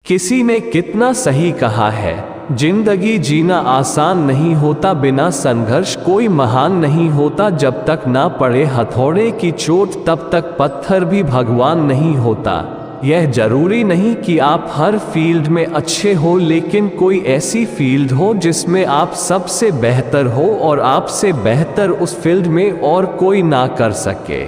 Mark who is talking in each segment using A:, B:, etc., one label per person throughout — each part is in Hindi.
A: किसी ने कितना सही कहा है, जिंदगी जीना आसान नहीं होता, बिना संघर्ष कोई महान नहीं होता। जब तक ना पड़े हथौड़े की चोट तब तक पत्थर भी भगवान नहीं होता। यह जरूरी नहीं कि आप हर फील्ड में अच्छे हो, लेकिन कोई ऐसी फील्ड हो जिसमें आप सबसे बेहतर हो और आपसे बेहतर उस फील्ड में और कोई ना कर सके।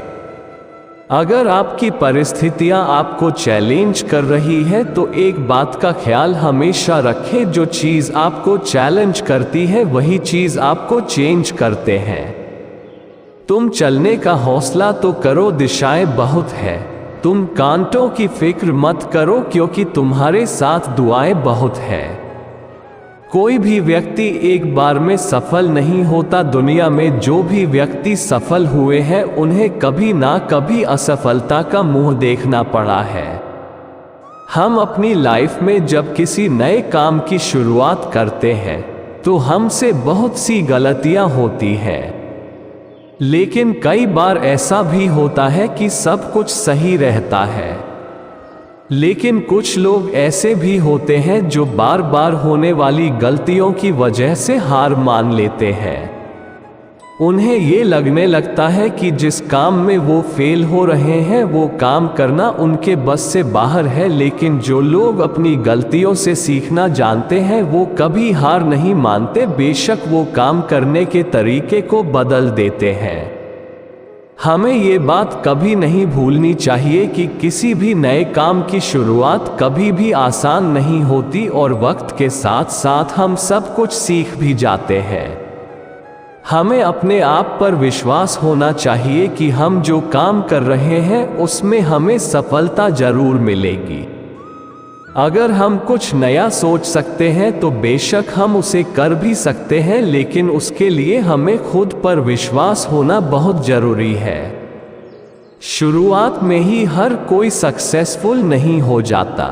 A: अगर आपकी परिस्थितियां आपको चैलेंज कर रही है तो एक बात का ख्याल हमेशा रखें, जो चीज़ आपको चैलेंज करती है वही चीज़ आपको चेंज करते हैं। तुम चलने का हौसला तो करो, दिशाएं बहुत है। तुम कांटों की फिक्र मत करो, क्योंकि तुम्हारे साथ दुआएं बहुत है। कोई भी व्यक्ति एक बार में सफल नहीं होता। दुनिया में जो भी व्यक्ति सफल हुए हैं उन्हें कभी ना कभी असफलता का मुंह देखना पड़ा है। हम अपनी लाइफ में जब किसी नए काम की शुरुआत करते हैं तो हमसे बहुत सी गलतियां होती हैं, लेकिन कई बार ऐसा भी होता है कि सब कुछ सही रहता है। लेकिन कुछ लोग ऐसे भी होते हैं जो बार बार होने वाली गलतियों की वजह से हार मान लेते हैं। उन्हें ये लगने लगता है कि जिस काम में वो फेल हो रहे हैं वो काम करना उनके बस से बाहर है। लेकिन जो लोग अपनी गलतियों से सीखना जानते हैं वो कभी हार नहीं मानते, बेशक वो काम करने के तरीके को बदल देते हैं। हमें ये बात कभी नहीं भूलनी चाहिए कि किसी भी नए काम की शुरुआत कभी भी आसान नहीं होती और वक्त के साथ साथ हम सब कुछ सीख भी जाते हैं। हमें अपने आप पर विश्वास होना चाहिए कि हम जो काम कर रहे हैं उसमें हमें सफलता जरूर मिलेगी। अगर हम कुछ नया सोच सकते हैं तो बेशक हम उसे कर भी सकते हैं, लेकिन उसके लिए हमें खुद पर विश्वास होना बहुत जरूरी है। शुरुआत में ही हर कोई सक्सेसफुल नहीं हो जाता।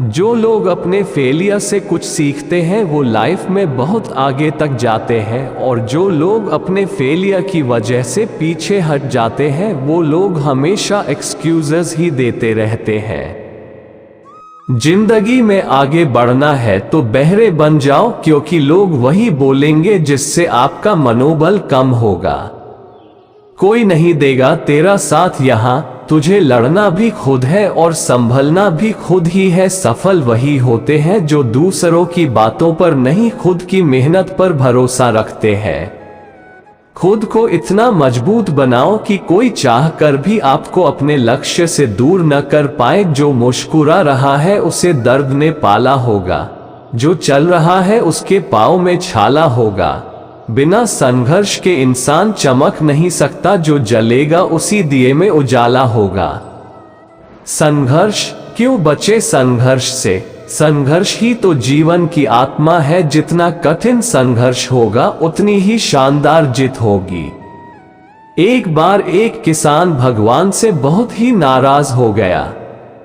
A: जो लोग अपने फेलियर से कुछ सीखते हैं वो लाइफ में बहुत आगे तक जाते हैं, और जो लोग अपने फेलियर की वजह से पीछे हट जाते हैं वो लोग हमेशा एक्सक्यूजेस ही देते रहते हैं। जिंदगी में आगे बढ़ना है तो बहरे बन जाओ, क्योंकि लोग वही बोलेंगे जिससे आपका मनोबल कम होगा। कोई नहीं देगा तेरा साथ यहाँ, तुझे लड़ना भी खुद है और संभलना भी खुद ही है। सफल वही होते हैं जो दूसरों की बातों पर नहीं, खुद की मेहनत पर भरोसा रखते हैं। खुद को इतना मजबूत बनाओ कि कोई चाह कर भी आपको अपने लक्ष्य से दूर न कर पाए। जो मुस्कुरा रहा है उसे दर्द ने पाला होगा, जो चल रहा है उसके पाँव में छाला होगा। बिना संघर्ष के इंसान चमक नहीं सकता, जो जलेगा उसी दिए में उजाला होगा। संघर्ष क्यों बचे संघर्ष से? संघर्ष ही तो जीवन की आत्मा है। जितना कठिन संघर्ष होगा उतनी ही शानदार जीत होगी। एक बार एक किसान भगवान से बहुत ही नाराज हो गया।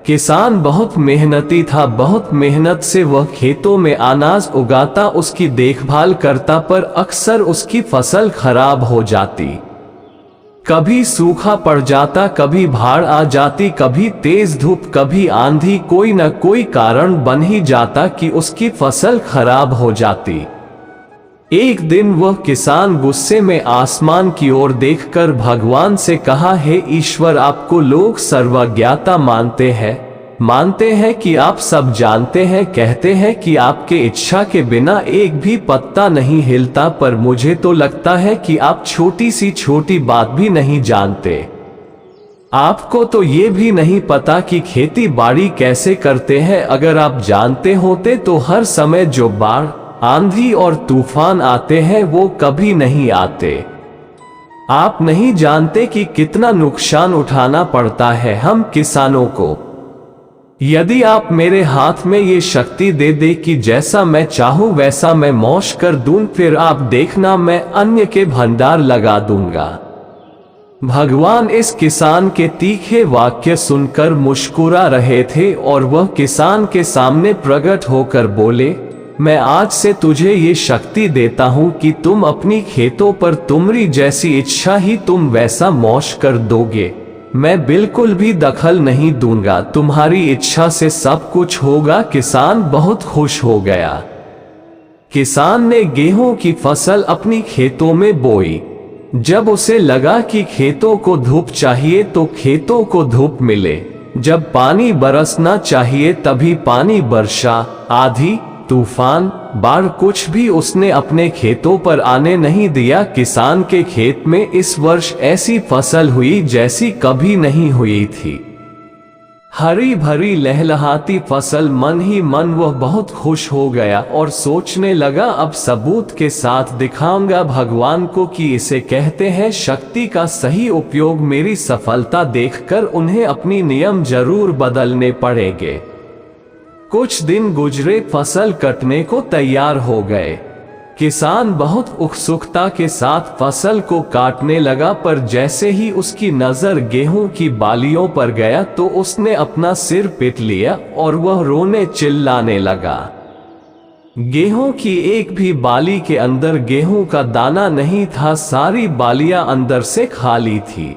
A: किसान बहुत मेहनती था, बहुत मेहनत से वह खेतों में अनाज उगाता, उसकी देखभाल करता, पर अक्सर उसकी फसल खराब हो जाती। कभी सूखा पड़ जाता, कभी बाढ़ आ जाती, कभी तेज धूप, कभी आंधी, कोई न कोई कारण बन ही जाता कि उसकी फसल खराब हो जाती। एक दिन वह किसान गुस्से में आसमान की ओर देखकर भगवान से कहा, हे ईश्वर, आपको लोग सर्वज्ञता मानते हैं कि आप सब जानते हैं, कहते हैं कि आपके इच्छा के बिना एक भी पत्ता नहीं हिलता, पर मुझे तो लगता है कि आप छोटी सी छोटी बात भी नहीं जानते। आपको तो ये भी नहीं पता कि खेती बाड़ी कैसे करते हैं। अगर आप जानते होते तो हर समय जो बाढ़, आंधी और तूफान आते हैं वो कभी नहीं आते। आप नहीं जानते कि कितना नुकसान उठाना पड़ता है हम किसानों को। यदि आप मेरे हाथ में ये शक्ति दे दे कि जैसा मैं चाहूं वैसा मैं मौश कर दूं, फिर आप देखना मैं अन्य के भंडार लगा दूंगा। भगवान इस किसान के तीखे वाक्य सुनकर मुस्कुरा रहे थे और वह किसान के सामने प्रकट होकर बोले, मैं आज से तुझे ये शक्ति देता हूं कि तुम अपनी खेतों पर तुम्हारी जैसी इच्छा ही तुम वैसा मौश कर दोगे। मैं बिल्कुल भी दखल नहीं दूंगा, तुम्हारी इच्छा से सब कुछ होगा। किसान बहुत खुश हो गया। किसान ने गेहूं की फसल अपनी खेतों में बोई। जब उसे लगा कि खेतों को धूप चाहिए तो खेतों को धूप मिले, जब पानी बरसना चाहिए तभी पानी बरसा। आंधी, तूफान, बाढ़ कुछ भी उसने अपने खेतों पर आने नहीं दिया। किसान के खेत में इस वर्ष ऐसी फसल हुई जैसी कभी नहीं हुई थी। हरी भरी लहलहाती फसल। मन ही मन वह बहुत खुश हो गया और सोचने लगा, अब सबूत के साथ दिखाऊंगा भगवान को कि इसे कहते हैं शक्ति का सही उपयोग। मेरी सफलता देखकर उन्हें अपनी नियम जरूर बदलने पड़ेंगे। कुछ दिन गुजरे, फसल कटने को तैयार हो गए। किसान बहुत उत्सुकता के साथ फसल को काटने लगा, पर जैसे ही उसकी नजर गेहूं की बालियों पर गया तो उसने अपना सिर पीट लिया और वह रोने चिल्लाने लगा। गेहूं की एक भी बाली के अंदर गेहूं का दाना नहीं था, सारी बालियां अंदर से खाली थी।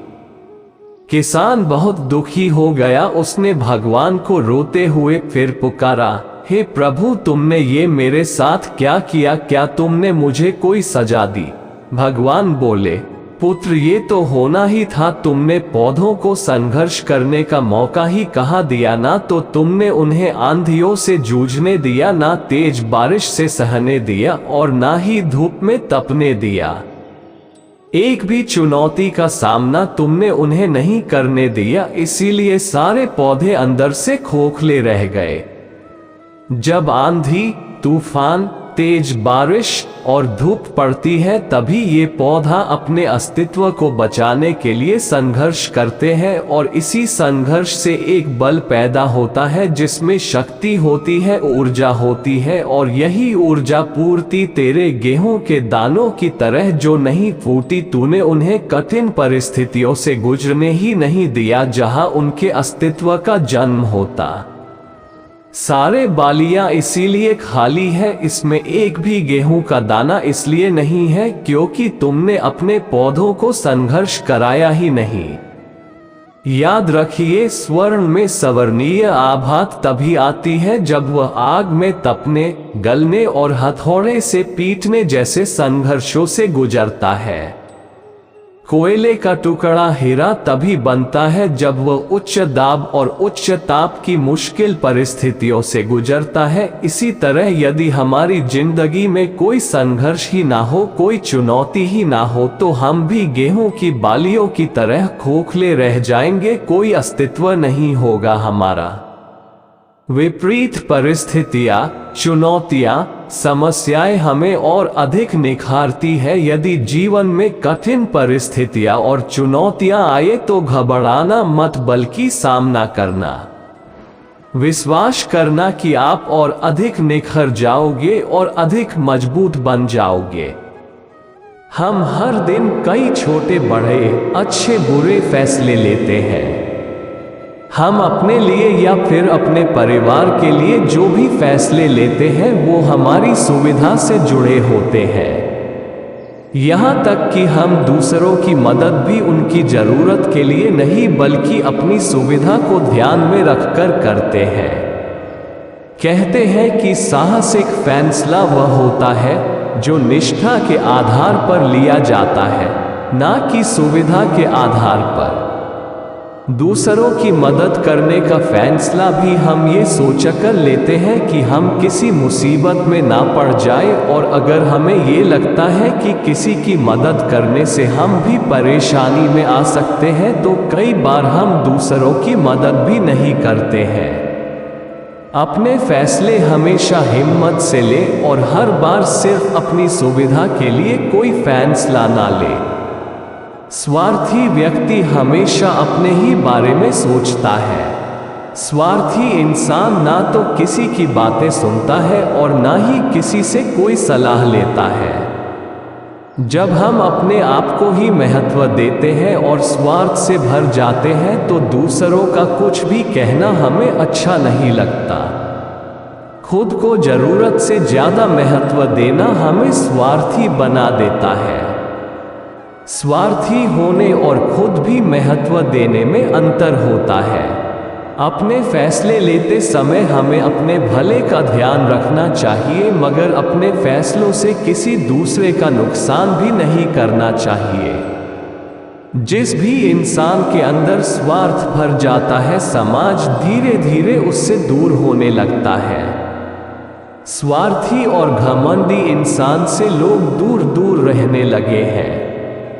A: किसान बहुत दुखी हो गया। उसने भगवान को रोते हुए फिर पुकारा, हे प्रभु, तुमने ये मेरे साथ क्या किया? क्या तुमने मुझे कोई सजा दी? भगवान बोले, पुत्र, ये तो होना ही था। तुमने पौधों को संघर्ष करने का मौका ही कहाँ दिया? ना तो तुमने उन्हें आंधियों से जूझने दिया, ना तेज बारिश से सहने दिया और ना ही धूप में तपने दिया। एक भी चुनौती का सामना तुमने उन्हें नहीं करने दिया, इसीलिए सारे पौधे अंदर से खोखले रह गए। जब आंधी, तूफान, तेज बारिश और धूप पड़ती है तभी ये पौधा अपने अस्तित्व को बचाने के लिए संघर्ष करते हैं, और इसी संघर्ष से एक बल पैदा होता है जिसमें शक्ति होती है, ऊर्जा होती है, और यही ऊर्जा पूर्ति तेरे गेहूं के दानों की तरह जो नहीं फूटी। तूने उन्हें कठिन परिस्थितियों से गुजरने ही नहीं दिया जहां उनके अस्तित्व का जन्म होता। सारे बालियां इसीलिए खाली है, इसमें एक भी गेहूं का दाना इसलिए नहीं है क्योंकि तुमने अपने पौधों को संघर्ष कराया ही नहीं। याद रखिए, स्वर्ण में सवर्णीय आभा तभी आती है जब वह आग में तपने, गलने और हथौड़े से पीटने जैसे संघर्षों से गुजरता है। कोयले का टुकड़ा हीरा तभी बनता है जब वह उच्च दाब और उच्च ताप की मुश्किल परिस्थितियों से गुजरता है। इसी तरह यदि हमारी जिंदगी में कोई संघर्ष ही ना हो, कोई चुनौती ही ना हो, तो हम भी गेहूं की बालियों की तरह खोखले रह जाएंगे, कोई अस्तित्व नहीं होगा हमारा। विपरीत परिस्थितियां, चुनौतियां, समस्याएं हमें और अधिक निखारती है। यदि जीवन में कठिन परिस्थितियां और चुनौतियां आए तो घबराना मत, बल्कि सामना करना। विश्वास करना कि आप और अधिक निखर जाओगे और अधिक मजबूत बन जाओगे। हम हर दिन कई छोटे बड़े, अच्छे बुरे फैसले लेते हैं। हम अपने लिए या फिर अपने परिवार के लिए जो भी फैसले लेते हैं वो हमारी सुविधा से जुड़े होते हैं। यहाँ तक कि हम दूसरों की मदद भी उनकी जरूरत के लिए नहीं बल्कि अपनी सुविधा को ध्यान में रखकर करते हैं। कहते हैं कि साहसिक फैसला वह होता है जो निष्ठा के आधार पर लिया जाता है, ना कि सुविधा के आधार पर। दूसरों की मदद करने का फैसला भी हम ये सोचकर लेते हैं कि हम किसी मुसीबत में ना पड़ जाए, और अगर हमें ये लगता है कि किसी की मदद करने से हम भी परेशानी में आ सकते हैं तो कई बार हम दूसरों की मदद भी नहीं करते हैं। अपने फैसले हमेशा हिम्मत से ले और हर बार सिर्फ अपनी सुविधा के लिए कोई फैसला ना ले। स्वार्थी व्यक्ति हमेशा अपने ही बारे में सोचता है। स्वार्थी इंसान ना तो किसी की बातें सुनता है और ना ही किसी से कोई सलाह लेता है। जब हम अपने आप को ही महत्व देते हैं और स्वार्थ से भर जाते हैं तो दूसरों का कुछ भी कहना हमें अच्छा नहीं लगता। खुद को जरूरत से ज्यादा महत्व देना हमें स्वार्थी बना देता है। स्वार्थी होने और खुद भी महत्व देने में अंतर होता है। अपने फैसले लेते समय हमें अपने भले का ध्यान रखना चाहिए, मगर अपने फैसलों से किसी दूसरे का नुकसान भी नहीं करना चाहिए। जिस भी इंसान के अंदर स्वार्थ भर जाता है, समाज धीरे धीरे उससे दूर होने लगता है। स्वार्थी और घमंडी इंसान से लोग दूर दूर रहने लगे हैं।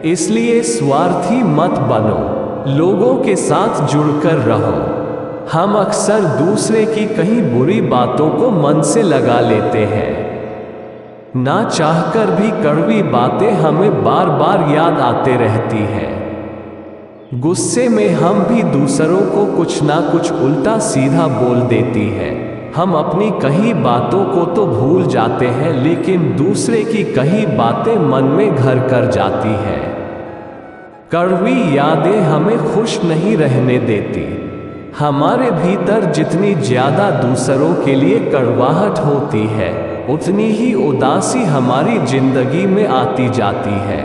A: इसलिए स्वार्थी मत बनो, लोगों के साथ जुड़कर रहो। हम अक्सर दूसरे की कहीं बुरी बातों को मन से लगा लेते हैं। ना चाहकर भी कड़वी बातें हमें बार बार याद आते रहती हैं। गुस्से में हम भी दूसरों को कुछ ना कुछ उल्टा सीधा बोल देती है। हम अपनी कही बातों को तो भूल जाते हैं, लेकिन दूसरे की कही बातें मन में घर कर जाती हैं। कड़वी यादें हमें खुश नहीं रहने देती। हमारे भीतर जितनी ज्यादा दूसरों के लिए कड़वाहट होती है, उतनी ही उदासी हमारी जिंदगी में आती जाती है,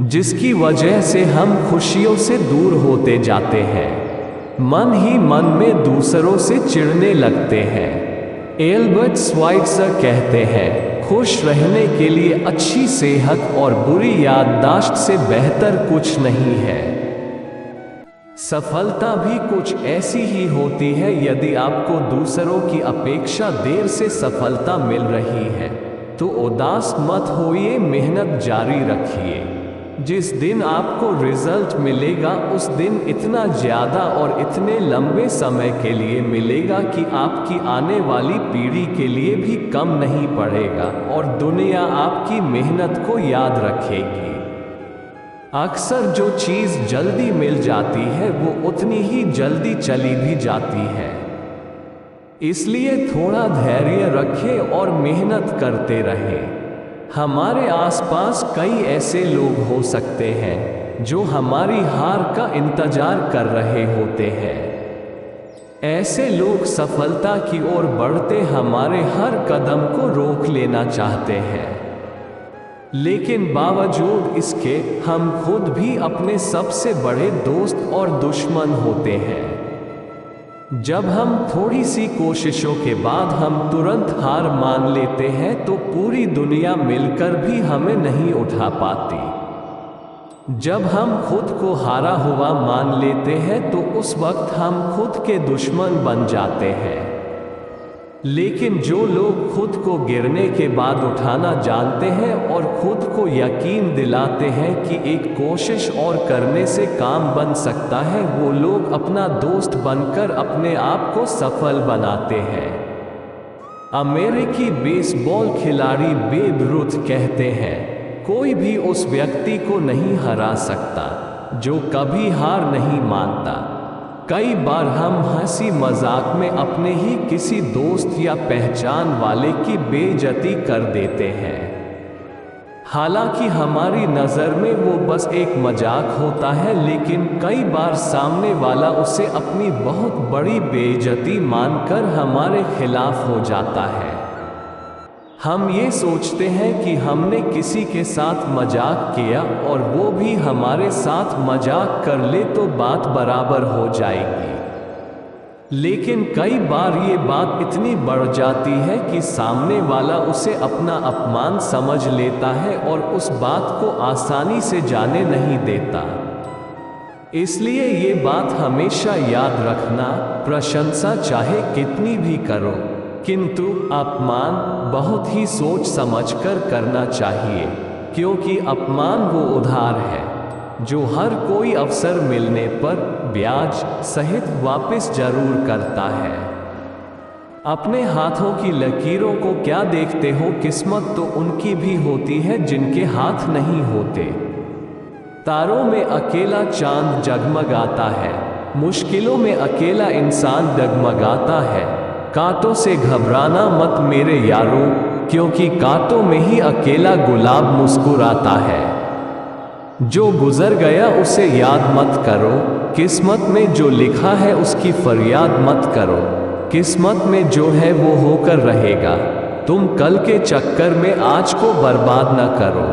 A: जिसकी वजह से हम खुशियों से दूर होते जाते हैं। मन ही मन में दूसरों से चिढ़ने लगते हैं। एल्बर्ट श्वाइट्जर कहते हैं, खुश रहने के लिए अच्छी सेहत और बुरी याददाश्त से बेहतर कुछ नहीं है। सफलता भी कुछ ऐसी ही होती है। यदि आपको दूसरों की अपेक्षा देर से सफलता मिल रही है, तो उदास मत होइए, मेहनत जारी रखिए। जिस दिन आपको रिजल्ट मिलेगा, उस दिन इतना ज़्यादा और इतने लंबे समय के लिए मिलेगा कि आपकी आने वाली पीढ़ी के लिए भी कम नहीं पड़ेगा और दुनिया आपकी मेहनत को याद रखेगी। अक्सर जो चीज़ जल्दी मिल जाती है, वो उतनी ही जल्दी चली भी जाती है। इसलिए थोड़ा धैर्य रखें और मेहनत करते रहें। हमारे आसपास कई ऐसे लोग हो सकते हैं जो हमारी हार का इंतजार कर रहे होते हैं। ऐसे लोग सफलता की ओर बढ़ते हमारे हर कदम को रोक लेना चाहते हैं, लेकिन बावजूद इसके हम खुद भी अपने सबसे बड़े दोस्त और दुश्मन होते हैं। जब हम थोड़ी सी कोशिशों के बाद हम तुरंत हार मान लेते हैं, तो पूरी दुनिया मिलकर भी हमें नहीं उठा पाती। जब हम खुद को हारा हुआ मान लेते हैं, तो उस वक्त हम खुद के दुश्मन बन जाते हैं। लेकिन जो लोग खुद को गिरने के बाद उठाना जानते हैं और खुद को यकीन दिलाते हैं कि एक कोशिश और करने से काम बन सकता है, वो लोग अपना दोस्त बनकर अपने आप को सफल बनाते हैं। अमेरिकी बेसबॉल खिलाड़ी बेब रूथ कहते हैं, कोई भी उस व्यक्ति को नहीं हरा सकता जो कभी हार नहीं मानता। कई बार हम हंसी मजाक में अपने ही किसी दोस्त या पहचान वाले की बेइज्जती कर देते हैं, हालांकि हमारी नज़र में वो बस एक मजाक होता है, लेकिन कई बार सामने वाला उसे अपनी बहुत बड़ी बेइज्जती मानकर हमारे खिलाफ हो जाता है। हम ये सोचते हैं कि हमने किसी के साथ मजाक किया और वो भी हमारे साथ मजाक कर ले तो बात बराबर हो जाएगी, लेकिन कई बार ये बात इतनी बढ़ जाती है कि सामने वाला उसे अपना अपमान समझ लेता है और उस बात को आसानी से जाने नहीं देता। इसलिए ये बात हमेशा याद रखना, प्रशंसा चाहे कितनी भी करो, किंतु अपमान बहुत ही सोच समझकर करना चाहिए, क्योंकि अपमान वो उधार है जो हर कोई अवसर मिलने पर ब्याज सहित वापस जरूर करता है। अपने हाथों की लकीरों को क्या देखते हो, किस्मत तो उनकी भी होती है जिनके हाथ नहीं होते। तारों में अकेला चांद जगमगाता है, मुश्किलों में अकेला इंसान डगमगाता है। कांटों से घबराना मत मेरे यारो, क्योंकि कांटों में ही अकेला गुलाब मुस्कुराता है। जो गुजर गया उसे याद मत करो, किस्मत में जो लिखा है उसकी फरियाद मत करो। किस्मत में जो है वो होकर रहेगा, तुम कल के चक्कर में आज को बर्बाद न करो।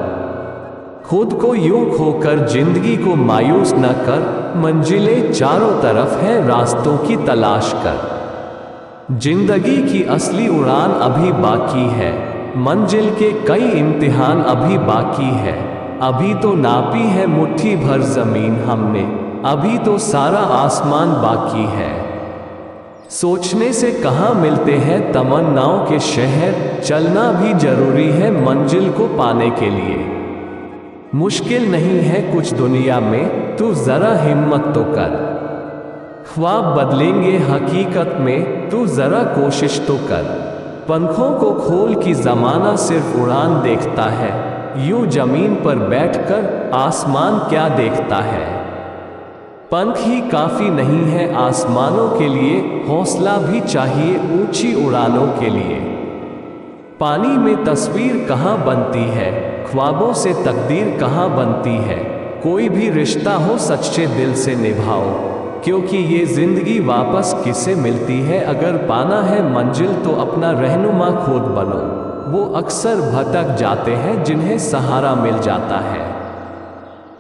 A: खुद को यूं खोकर जिंदगी को मायूस न कर, मंजिलें चारों तरफ है रास्तों की तलाश कर। जिंदगी की असली उड़ान अभी बाकी है, मंजिल के कई इम्तिहान अभी बाकी है। अभी तो नापी है मुट्ठी भर जमीन हमने, अभी तो सारा आसमान बाकी है। सोचने से कहाँ मिलते हैं तमन्नाओं के शहर, चलना भी जरूरी है मंजिल को पाने के लिए। मुश्किल नहीं है कुछ दुनिया में, तू जरा हिम्मत तो कर। ख्वाब बदलेंगे हकीकत में, तू जरा कोशिश तो कर। पंखों को खोल की जमाना सिर्फ उड़ान देखता है, यूं जमीन पर बैठकर आसमान क्या देखता है। पंख ही काफी नहीं है आसमानों के लिए, हौसला भी चाहिए ऊंची उड़ानों के लिए। पानी में तस्वीर कहाँ बनती है, ख्वाबों से तकदीर कहाँ बनती है। कोई भी रिश्ता हो सच्चे दिल से निभाओ, क्योंकि ये जिंदगी वापस किसे मिलती है। अगर पाना है मंजिल तो अपना रहनुमा खुद बनो। वो अक्सर भटक जाते हैं जिन्हें सहारा मिल जाता है।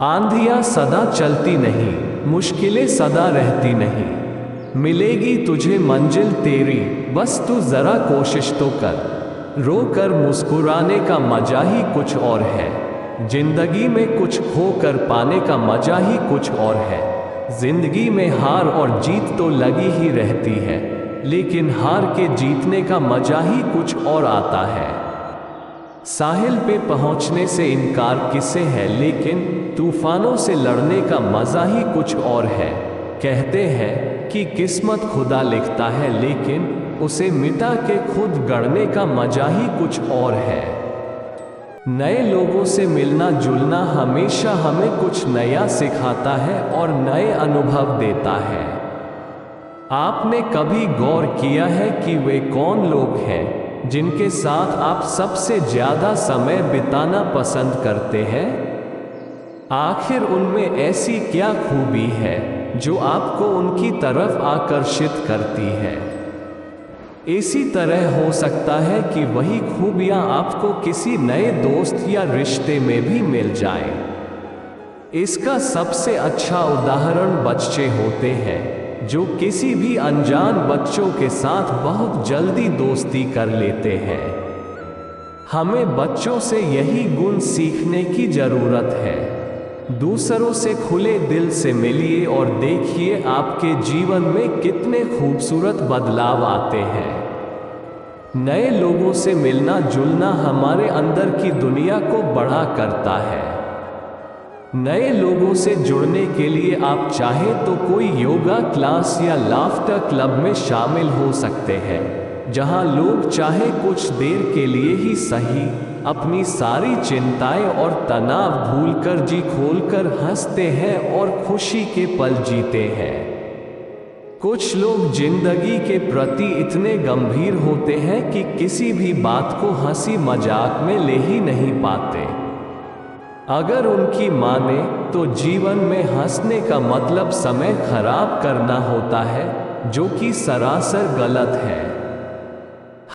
A: आंधियां सदा चलती नहीं, मुश्किलें सदा रहती नहीं। मिलेगी तुझे मंजिल तेरी, बस तू जरा कोशिश तो कर। रोकर मुस्कुराने का मजा ही कुछ और है, जिंदगी में कुछ खोकर पाने का मजा ही कुछ और है। जिंदगी में हार और जीत तो लगी ही रहती है, लेकिन हार के जीतने का मजा ही कुछ और आता है। साहिल पे पहुंचने से इनकार किसे है, लेकिन तूफानों से लड़ने का मजा ही कुछ और है। कहते हैं कि किस्मत खुदा लिखता है, लेकिन उसे मिटा के खुद गढ़ने का मजा ही कुछ और है। नए लोगों से मिलना जुलना हमेशा हमें कुछ नया सिखाता है और नए अनुभव देता है। आपने कभी गौर किया है कि वे कौन लोग हैं जिनके साथ आप सबसे ज्यादा समय बिताना पसंद करते हैं? आखिर उनमें ऐसी क्या खूबी है जो आपको उनकी तरफ आकर्षित करती है? इसी तरह हो सकता है कि वही खूबियां आपको किसी नए दोस्त या रिश्ते में भी मिल जाएं। इसका सबसे अच्छा उदाहरण बच्चे होते हैं, जो किसी भी अनजान बच्चों के साथ बहुत जल्दी दोस्ती कर लेते हैं। हमें बच्चों से यही गुण सीखने की जरूरत है। दूसरों से खुले दिल से मिलिए और देखिए आपके जीवन में कितने खूबसूरत बदलाव आते हैं। नए लोगों से मिलना जुलना हमारे अंदर की दुनिया को बड़ा करता है। नए लोगों से जुड़ने के लिए आप चाहें तो कोई योगा क्लास या लाफ्टर क्लब में शामिल हो सकते हैं, जहां लोग चाहे कुछ देर के लिए ही सही अपनी सारी चिंताएं और तनाव भूलकर जी खोलकर हंसते हैं और खुशी के पल जीते हैं। कुछ लोग जिंदगी के प्रति इतने गंभीर होते हैं कि किसी भी बात को हंसी मजाक में ले ही नहीं पाते। अगर उनकी माने तो जीवन में हंसने का मतलब समय खराब करना होता है, जो कि सरासर गलत है।